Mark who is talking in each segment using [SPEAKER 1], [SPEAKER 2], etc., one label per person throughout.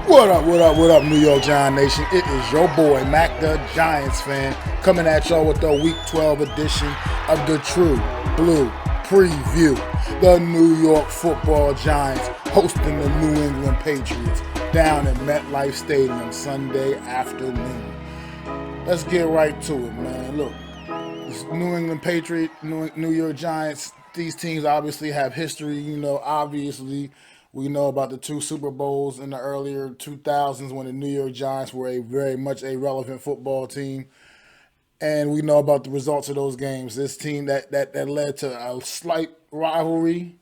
[SPEAKER 1] What up, New York Giant Nation? It is your boy, MacDaGiantsFan, coming at y'all with the Week 12 edition of the True Blue Prevue. The New York Football Giants hosting the New England Patriots down at MetLife Stadium Sunday afternoon. Let's get right to it, man. Look, this New England Patriots, New York Giants, these teams obviously have history. Obviously, we know about the two Super Bowls in the earlier 2000s when the New York Giants were a very much a relevant football team. And we know about the results of those games. This team that led to a slight rivalry,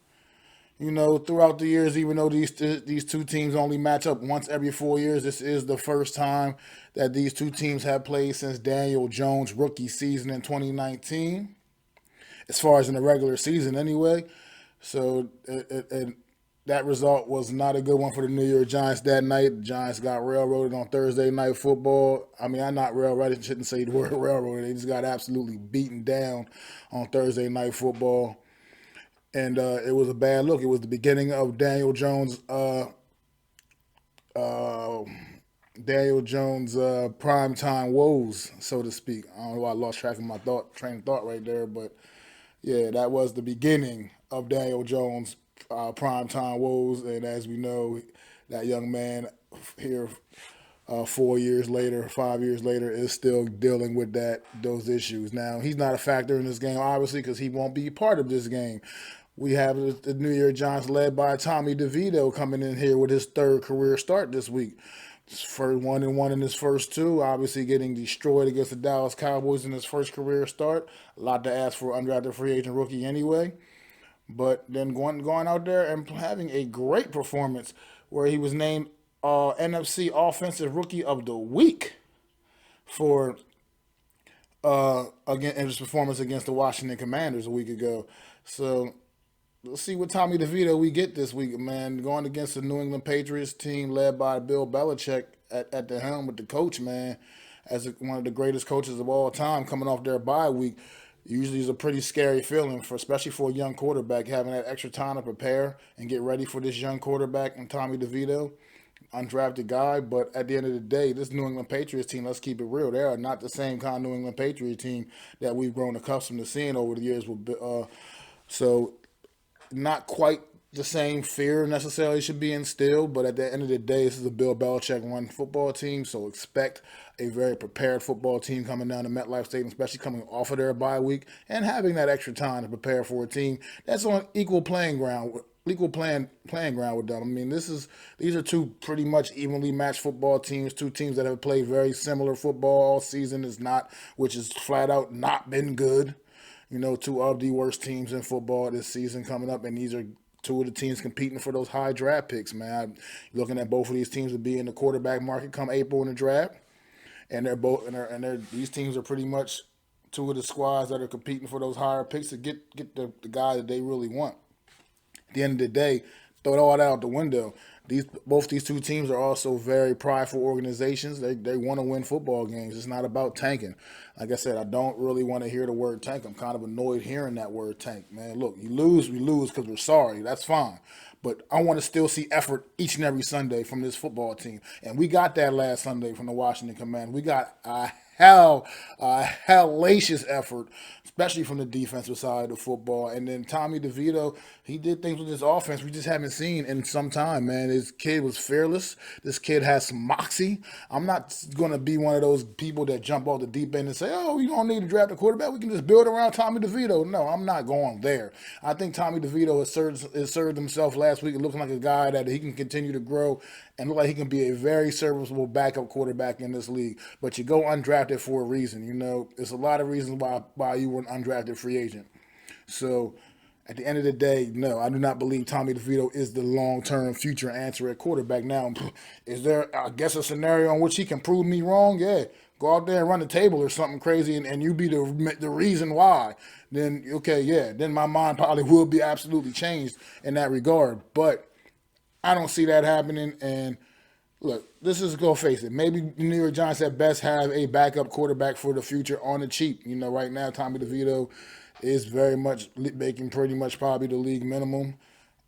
[SPEAKER 1] throughout the years, even though these two teams only match up once every 4 years, this is the first time that these two teams have played since Daniel Jones' rookie season in 2019, as far as in the regular season anyway. So that result was not a good one for the New York Giants that night. The Giants got railroaded on Thursday Night Football. I mean, I'm not railroaded. I shouldn't say the word railroaded. They just got absolutely beaten down on Thursday Night Football. And it was a bad look. It was the beginning of Daniel Jones' primetime woes, so to speak. I don't know why I lost track of my train of thought right there, but yeah, that was the beginning of Daniel Jones' primetime woes. And as we know, that young man here 4 years later, 5 years later, is still dealing with those issues. Now, he's not a factor in this game, obviously, because he won't be part of this game. We have the New York Giants led by Tommy DeVito coming in here with his third career start this week. First 1-1 in his first two, obviously getting destroyed against the Dallas Cowboys in his first career start. A lot to ask for an undrafted free agent rookie anyway. But then going out there and having a great performance where he was named NFC Offensive Rookie of the Week for again in his performance against the Washington Commanders a week ago. So let's see what Tommy DeVito we get this week, man. Going against the New England Patriots team led by Bill Belichick at the helm with the coach, man, as one of the greatest coaches of all time, coming off their bye week. Usually is a pretty scary feeling, especially for a young quarterback, having that extra time to prepare and get ready for this young quarterback and Tommy DeVito, undrafted guy. But at the end of the day, this New England Patriots team, let's keep it real, they are not the same kind of New England Patriots team that we've grown accustomed to seeing over the years. So not quite the same fear necessarily should be instilled, but at the end of the day, this is a Bill Belichick run football team, so expect a very prepared football team coming down to MetLife Stadium, especially coming off of their bye week and having that extra time to prepare for a team that's on equal playing ground with them. I mean, these are two pretty much evenly matched football teams, two teams that have played very similar football all season, which is flat out not been good. Two of the worst teams in football this season coming up, and these are two of the teams competing for those high draft picks, man. I'm looking at both of these teams to be in the quarterback market come April in the draft, and these teams are pretty much two of the squads that are competing for those higher picks to get the guy that they really want. At the end of the day, throw all that out the window. Both these two teams are also very prideful organizations. They want to win football games. It's not about tanking. Like I said, I don't really want to hear the word tank. I'm kind of annoyed hearing that word tank, man. Look, you lose, we lose because we're sorry. That's fine. But I want to still see effort each and every Sunday from this football team. And we got that last Sunday from the Washington Commanders. We got a hellacious effort, especially from the defensive side of the football. And then Tommy DeVito, he did things with his offense we just haven't seen in some time, man. This kid was fearless. This kid has some moxie. I'm not going to be one of those people that jump off the deep end and say, oh, we don't need to draft a quarterback. We can just build around Tommy DeVito. No, I'm not going there. I think Tommy DeVito has served himself last week. It looks like a guy that he can continue to grow and look like he can be a very serviceable backup quarterback in this league. But you go undrafted for a reason. There's a lot of reasons why you were an undrafted free agent. So at the end of the day, no, I do not believe Tommy DeVito is the long-term future answer at quarterback. Now, is there, I guess, a scenario in which he can prove me wrong? Yeah. Go out there and run the table or something crazy and you be the reason why. Then, okay, yeah, then my mind probably will be absolutely changed in that regard. But I don't see that happening. And look, go face it. Maybe the New York Giants at best have a backup quarterback for the future on the cheap. Right now, Tommy DeVito is very much making pretty much probably the league minimum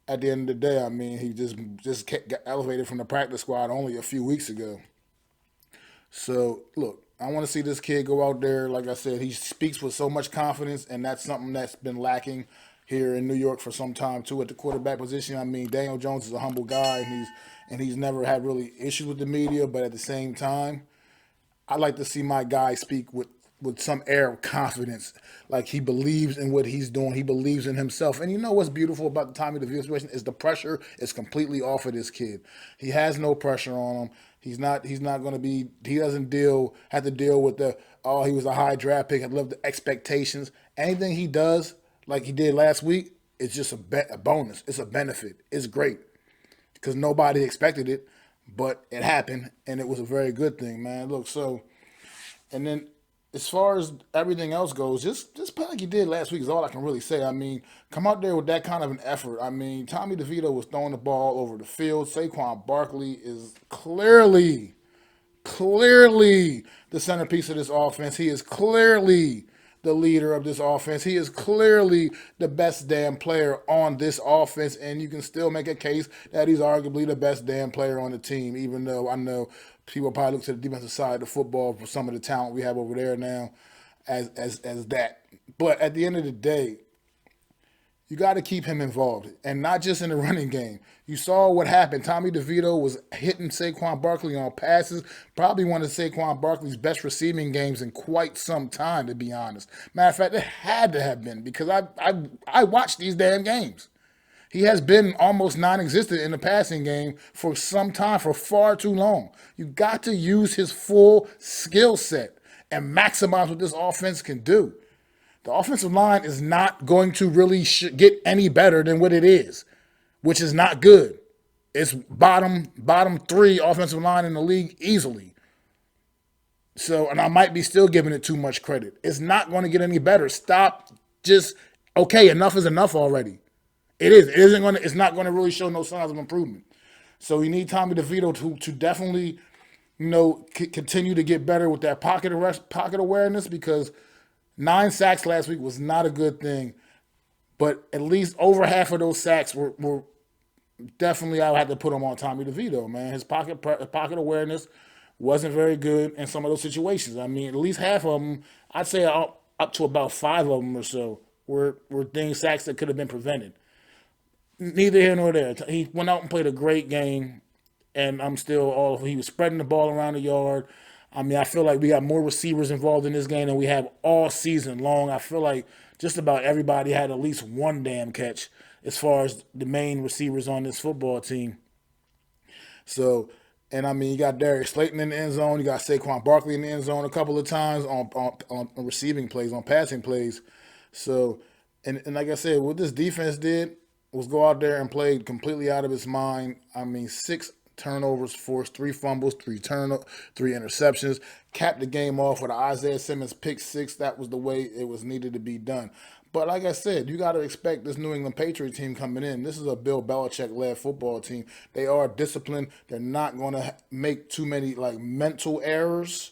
[SPEAKER 1] at the end of the day, I mean, he just got elevated from the practice squad only a few weeks ago. So look, I want to see this kid go out there. Like I said, he speaks with so much confidence, and that's something that's been lacking here in New York for some time too at the quarterback position. I mean, Daniel Jones is a humble guy, and he's never had really issues with the media, but at the same time, I like to see my guy speak with some air of confidence, like he believes in what he's doing. He believes in himself. And you know what's beautiful about the Tommy DeVito situation is the pressure is completely off of this kid. He has no pressure on him. He's not going to be. He doesn't have to deal with the he was a high draft pick. I love the expectations. Anything he does, like he did last week, it's just a bonus. It's a benefit. It's great because nobody expected it, but it happened, and it was a very good thing, man. Look, so, and then as far as everything else goes, just play like you did last week is all I can really say. I mean, come out there with that kind of an effort. I mean, Tommy DeVito was throwing the ball over the field. Saquon Barkley is clearly the centerpiece of this offense. He is clearly the leader of this offense. He is clearly the best damn player on this offense, and you can still make a case that he's arguably the best damn player on the team, even though I know people probably look to the defensive side of the football for some of the talent we have over there now as that. But at the end of the day, you got to keep him involved, and not just in the running game. You saw what happened. Tommy DeVito was hitting Saquon Barkley on passes, probably one of Saquon Barkley's best receiving games in quite some time, to be honest. Matter of fact, it had to have been because I watched these damn games. He has been almost non-existent in the passing game for some time, for far too long. You got to use his full skill set and maximize what this offense can do. The offensive line is not going to really get any better than what it is, which is not good. It's bottom three offensive line in the league easily. So, and I might be still giving it too much credit. It's not going to get any better. Stop. Just okay. Enough is enough already. It is. It isn't going to. It's not going to really show no signs of improvement. So you need Tommy DeVito to definitely, continue to get better with that pocket awareness because 9 sacks last week was not a good thing, but at least over half of those sacks were definitely I would have to put him on Tommy DeVito, man. His pocket awareness wasn't very good in some of those situations. I mean, at least half of them, I'd say up to about 5 of them or so, were sacks that could have been prevented. Neither here nor there. He went out and played a great game, and he was spreading the ball around the yard. I mean, I feel like we got more receivers involved in this game than we have all season long. I feel like just about everybody had at least one damn catch as far as the main receivers on this football team. So, and I mean, you got Darius Slayton in the end zone. You got Saquon Barkley in the end zone a couple of times on receiving plays, on passing plays. So, and like I said, what this defense did was go out there and play completely out of its mind. I mean, 6 turnovers forced, 3 fumbles, 3 interceptions. Capped the game off with an Isaiah Simmons pick 6. That was the way it was needed to be done. But like I said, you got to expect this New England Patriots team coming in. This is a Bill Belichick-led football team. They are disciplined. They're not going to make too many mental errors.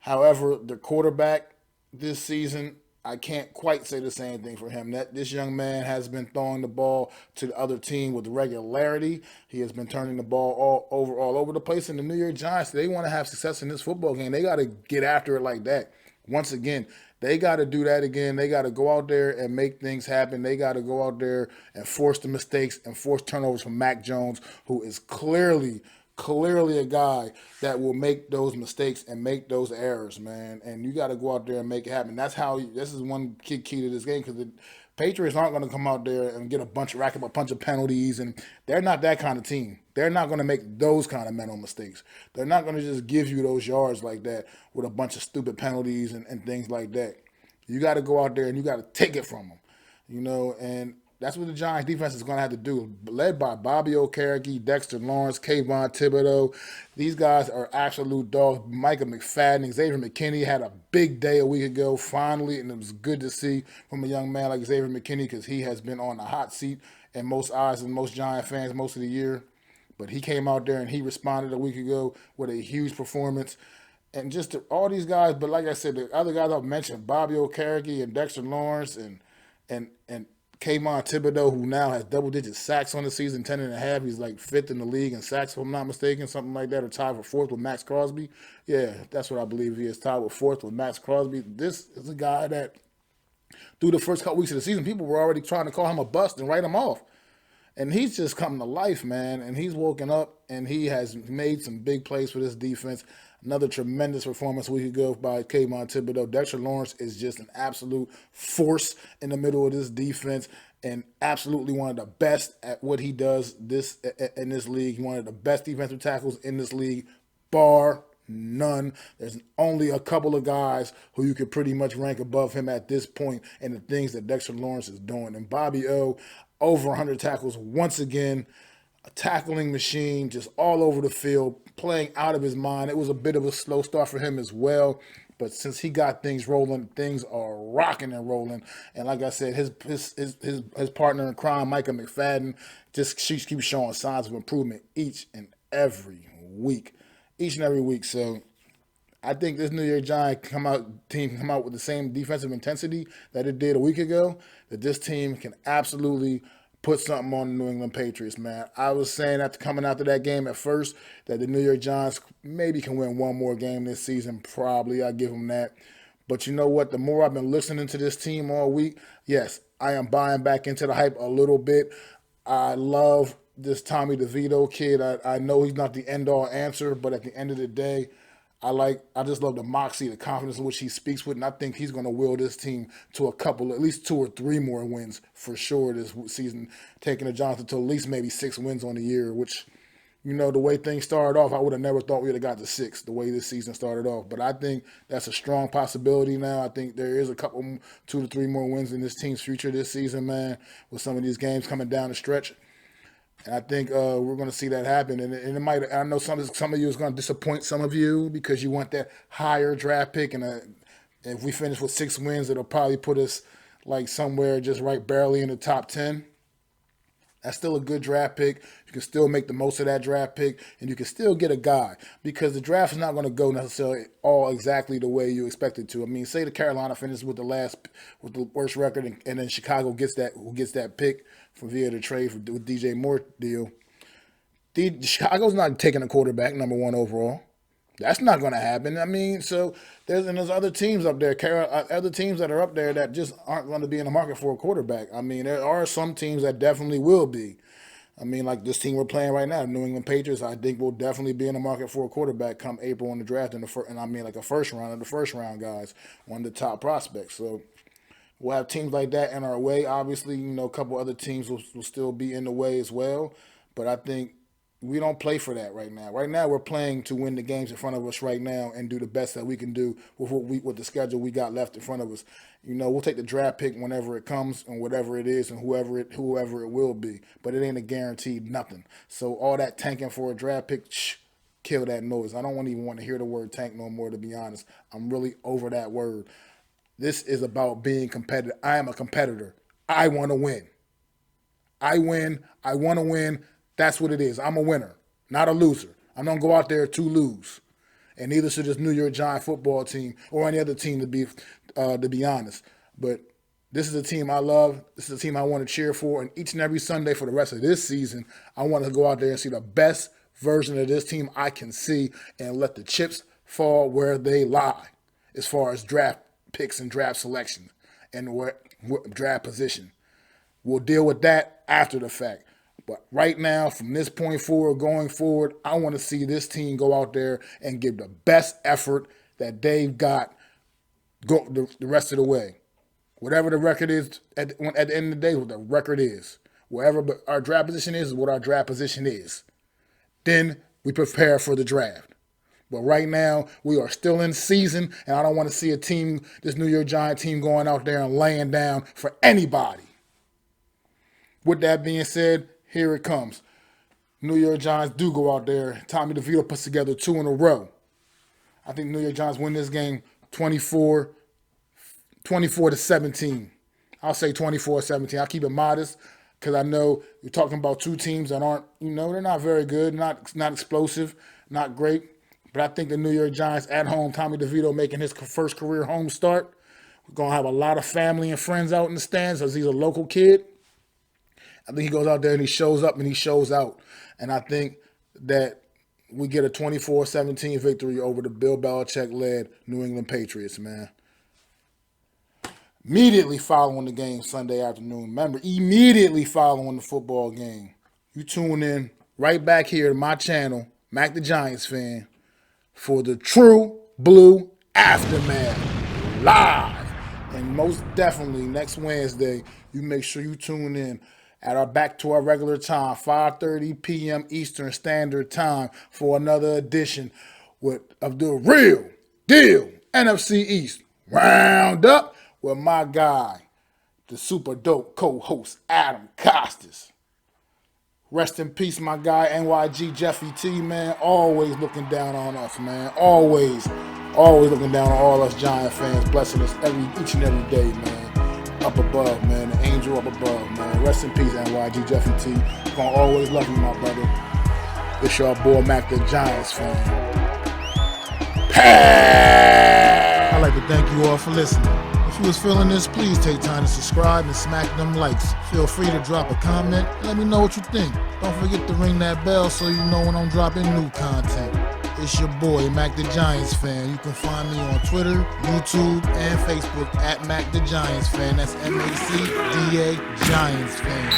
[SPEAKER 1] However, the quarterback this season, I can't quite say the same thing for him. That this young man has been throwing the ball to the other team with regularity. He has been turning the ball all over the place. And the New York Giants, they want to have success in this football game. They got to get after it like that. Once again, they got to do that again. They got to go out there and make things happen. They got to go out there and force the mistakes and force turnovers from Mac Jones, who is clearly a guy that will make those mistakes and make those errors, man. And you got to go out there and make it happen. This is one key to this game because the Patriots aren't going to come out there and rack up a bunch of penalties, and they're not that kind of team. They're not going to make those kind of mental mistakes. They're not going to just give you those yards like that with a bunch of stupid penalties and things like that. You got to go out there and you got to take it from them, and that's what the Giants defense is going to have to do. Led by Bobby Okereke, Dexter Lawrence, Kayvon Thibodeau. These guys are absolute dogs. Micah McFadden, Xavier McKinney had a big day a week ago, finally, and it was good to see from a young man like Xavier McKinney because he has been on the hot seat in most eyes and most Giant fans most of the year. But he came out there and he responded a week ago with a huge performance. And just all these guys, but like I said, the other guys I've mentioned, Bobby Okereke and Dexter Lawrence and Kayvon Thibodeau, who now has double-digit sacks on the season, 10.5. He's like fifth in the league in sacks, if I'm not mistaken, something like that, or tied for fourth with Max Crosby. Yeah, that's what I believe he is, tied with fourth with Max Crosby. This is a guy that, through the first couple weeks of the season, people were already trying to call him a bust and write him off. And he's just come to life, man. And he's woken up and he has made some big plays for this defense. Another tremendous performance we could go by Kayvon Thibodeau. Dexter Lawrence is just an absolute force in the middle of this defense and absolutely one of the best at what he does in this league. One of the best defensive tackles in this league, bar none. There's only a couple of guys who you could pretty much rank above him at this point and the things that Dexter Lawrence is doing. And Bobby O, over 100 tackles once again, a tackling machine just all over the field, playing out of his mind. It was a bit of a slow start for him as well, but since he got things rolling, things are rocking and rolling. And like I said, his partner in crime, Micah McFadden, she keeps showing signs of improvement each and every week. So I think this New York Giants team come out with the same defensive intensity that it did a week ago, that this team can absolutely put something on the New England Patriots, man. I was saying after coming out to that game at first that the New York Giants maybe can win one more game this season, probably. I give them that. But you know what? The more I've been listening to this team all week, yes, I am buying back into the hype a little bit. I love this Tommy DeVito kid. I know he's not the end-all answer, but at the end of the day, I just love the moxie, the confidence in which he speaks with, and I think he's going to will this team to a couple, at least 2 or 3 more wins for sure this season, taking the Giants to at least maybe 6 wins on the year, which, you know, the way things started off, I would have never thought we would have got to 6 the way this season started off. But I think that's a strong possibility now. I think there is a couple, 2 to 3 more wins in this team's future this season, man, with some of these games coming down the stretch. And I think we're going to see that happen. And it might. I know some of you is going to disappoint some of you because you want that higher draft pick. And if we finish with 6 wins, it'll probably put us like somewhere just right barely in the top 10. That's still a good draft pick. You can still make the most of that draft pick, and you can still get a guy because the draft is not going to go necessarily all exactly the way you expect it to. I mean, say the Carolina finishes with the worst record, and then Chicago gets that pick via the trade with DJ Moore deal. Chicago's not taking a quarterback number 1 overall. That's not going to happen. I mean, so there's other teams up there, other teams that are up there that just aren't going to be in the market for a quarterback. I mean, there are some teams that definitely will be. I mean, like this team we're playing right now, New England Patriots, I think will definitely be in the market for a quarterback come April in the draft, and I mean like a first round guys, one of the top prospects. So we'll have teams like that in our way. Obviously, you know, a couple other teams will still be in the way as well, but I think we don't play for that right now. Right now, we're playing to win the games in front of us right now and do the best that we can do with the schedule we got left in front of us. You know, we'll take the draft pick whenever it comes and whatever it is and whoever it will be. But it ain't a guaranteed nothing. So all that tanking for a draft pick, kill that noise. I don't even want to hear the word tank no more, to be honest. I'm really over that word. This is about being competitive. I am a competitor. I want to win. I win. I want to win. That's what it is. I'm a winner, not a loser. I don't go out there to lose. And neither should this New York Giants football team or any other team to be honest. But this is a team I love. This is a team I want to cheer for. And each and every Sunday for the rest of this season, I want to go out there and see the best version of this team I can see and let the chips fall where they lie as far as draft picks and draft selection and what draft position. We'll deal with that after the fact. But right now, from this point forward, going forward, I want to see this team go out there and give the best effort that they've got the rest of the way. Whatever the record is, at the end of the day, what the record is. Wherever our draft position is what our draft position is. Then we prepare for the draft. But right now, we are still in season, and I don't want to see this New York Giants team going out there and laying down for anybody. With that being said, here it comes. New York Giants do go out there. Tommy DeVito puts together 2 in a row. I think New York Giants win this game 24 to 17. I'll say 24-17. I'll keep it modest because I know you're talking about 2 teams that aren't, they're not very good, not explosive, not great. But I think the New York Giants at home, Tommy DeVito making his first career home start We're going to have a lot of family and friends out in the stands because he's a local kid. I think he goes out there and he shows up and he shows out. And I think that we get a 24-17 victory over the Bill Belichick-led New England Patriots, man. Immediately following the game Sunday afternoon. Remember, immediately following the football game, you tune in right back here to my channel, Mac the Giants Fan, for the True Blue Aftermath live. And most definitely next Wednesday, you make sure you tune in back to our regular time, 5:30 p.m. Eastern Standard Time, for another edition of the Real Deal NFC East Roundup with my guy, the super dope co-host Adam Costas. Rest in peace, my guy, NYG Jeffy T, man. Always looking down on us, man. Always looking down on all us Giant fans, blessing us each and every day, man. Up above, man. The angel up above, man. Rest in peace, NYG Jeffy T. Gonna always love you, my brother. It's your boy, Mac the Giants Fan. I'd like to thank you all for listening. If you was feeling this, please take time to subscribe and smack them likes. Feel free to drop a comment and let me know what you think. Don't forget to ring that bell so you know when I'm dropping new content. It's your boy, Mac the Giants Fan. You can find me on Twitter, YouTube, and Facebook at Mac the Giants Fan. That's MacDa Giants Fan.